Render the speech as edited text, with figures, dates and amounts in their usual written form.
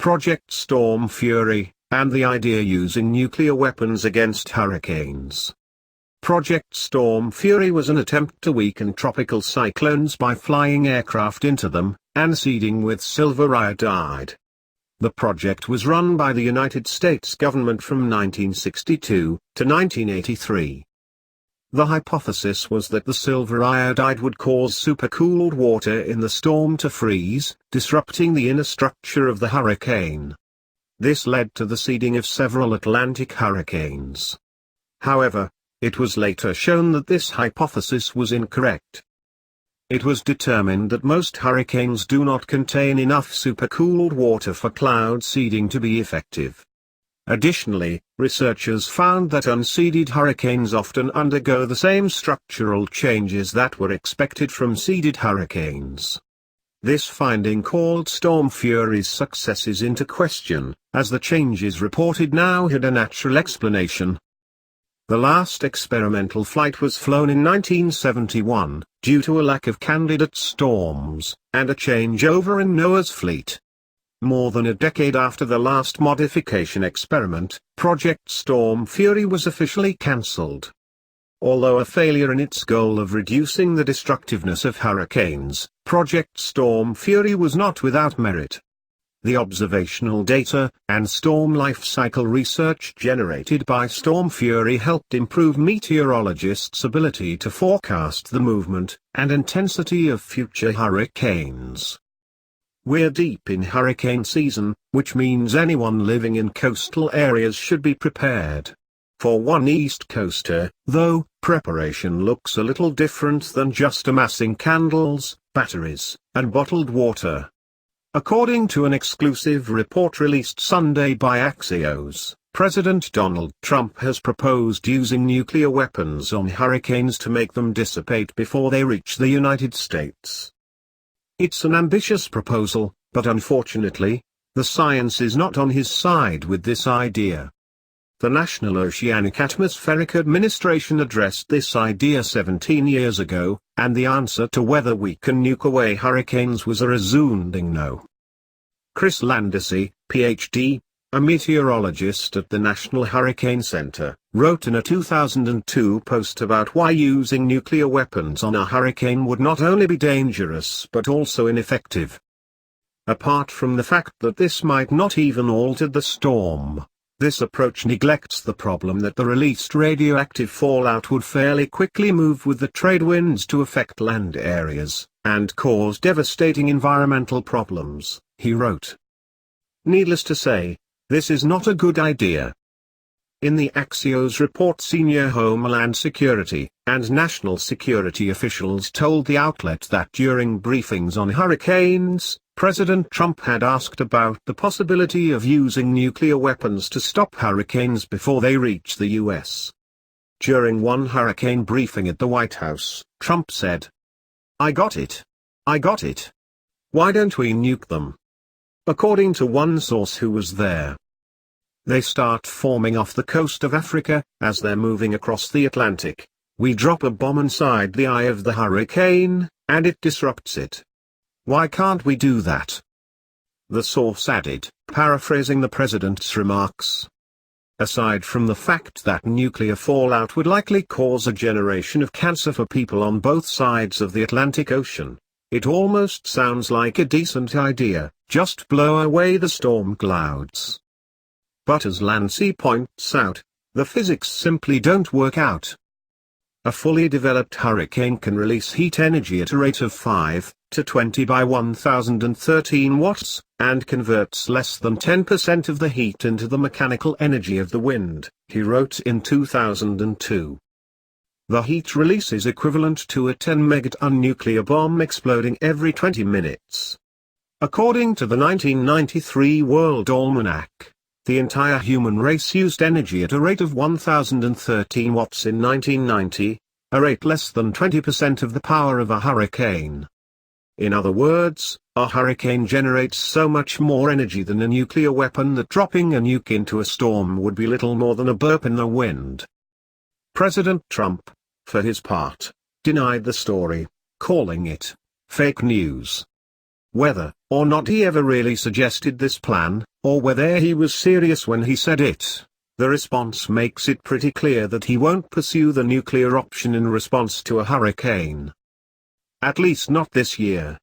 Project Stormfury, and the idea using nuclear weapons against hurricanes. Project Stormfury was an attempt to weaken tropical cyclones by flying aircraft into them, and seeding with silver iodide. The project was run by the United States government from 1962 to 1983. The hypothesis was that the silver iodide would cause supercooled water in the storm to freeze, disrupting the inner structure of the hurricane. This led to the seeding of several Atlantic hurricanes. However, it was later shown that this hypothesis was incorrect. It was determined that most hurricanes do not contain enough supercooled water for cloud seeding to be effective. Additionally, researchers found that unseeded hurricanes often undergo the same structural changes that were expected from seeded hurricanes. This finding called Stormfury's successes into question, as the changes reported now had a natural explanation. The last experimental flight was flown in 1971, due to a lack of candidate storms, and a changeover in NOAA's fleet. More than a decade after the last modification experiment, Project Stormfury was officially cancelled. Although a failure in its goal of reducing the destructiveness of hurricanes, Project Stormfury was not without merit. The observational data and storm life cycle research generated by Stormfury helped improve meteorologists' ability to forecast the movement and intensity of future hurricanes. We're deep in hurricane season, which means anyone living in coastal areas should be prepared. For one East Coaster, though, preparation looks a little different than just amassing candles, batteries, and bottled water. According to an exclusive report released Sunday by Axios, President Donald Trump has proposed using nuclear weapons on hurricanes to make them dissipate before they reach the United States. It's an ambitious proposal, but unfortunately, the science is not on his side with this idea. The National Oceanic Atmospheric Administration addressed this idea 17 years ago, and the answer to whether we can nuke away hurricanes was a resounding no. Chris Landisi, Ph.D., a meteorologist at the National Hurricane Center, wrote in a 2002 post about why using nuclear weapons on a hurricane would not only be dangerous but also ineffective. Apart from the fact that this might not even alter the storm, this approach neglects the problem that the released radioactive fallout would fairly quickly move with the trade winds to affect land areas, and cause devastating environmental problems, he wrote. Needless to say, this is not a good idea. In the Axios report, senior Homeland Security and national security officials told the outlet that during briefings on hurricanes, President Trump had asked about the possibility of using nuclear weapons to stop hurricanes before they reach the U.S. During one hurricane briefing at the White House, Trump said, "I got it. I got it. Why don't we nuke them?" According to one source who was there, they start forming off the coast of Africa. As they're moving across the Atlantic, we drop a bomb inside the eye of the hurricane, and it disrupts it. Why can't we do that? The source added, paraphrasing the president's remarks. Aside from the fact that nuclear fallout would likely cause a generation of cancer for people on both sides of the Atlantic Ocean, it almost sounds like a decent idea, just blow away the storm clouds. But as Landisi points out, the physics simply don't work out. A fully developed hurricane can release heat energy at a rate of 5 to 20 by 1013 watts, and converts less than 10% of the heat into the mechanical energy of the wind, he wrote in 2002. The heat release is equivalent to a 10-megaton nuclear bomb exploding every 20 minutes. According to the 1993 World Almanac, the entire human race used energy at a rate of 1013 watts in 1990, a rate less than 20% of the power of a hurricane. In other words, a hurricane generates so much more energy than a nuclear weapon that dropping a nuke into a storm would be little more than a burp in the wind. President Trump, for his part, denied the story, calling it fake news. Whether or not he ever really suggested this plan, or whether he was serious when he said it, the response makes it pretty clear that he won't pursue the nuclear option in response to a hurricane. At least not this year.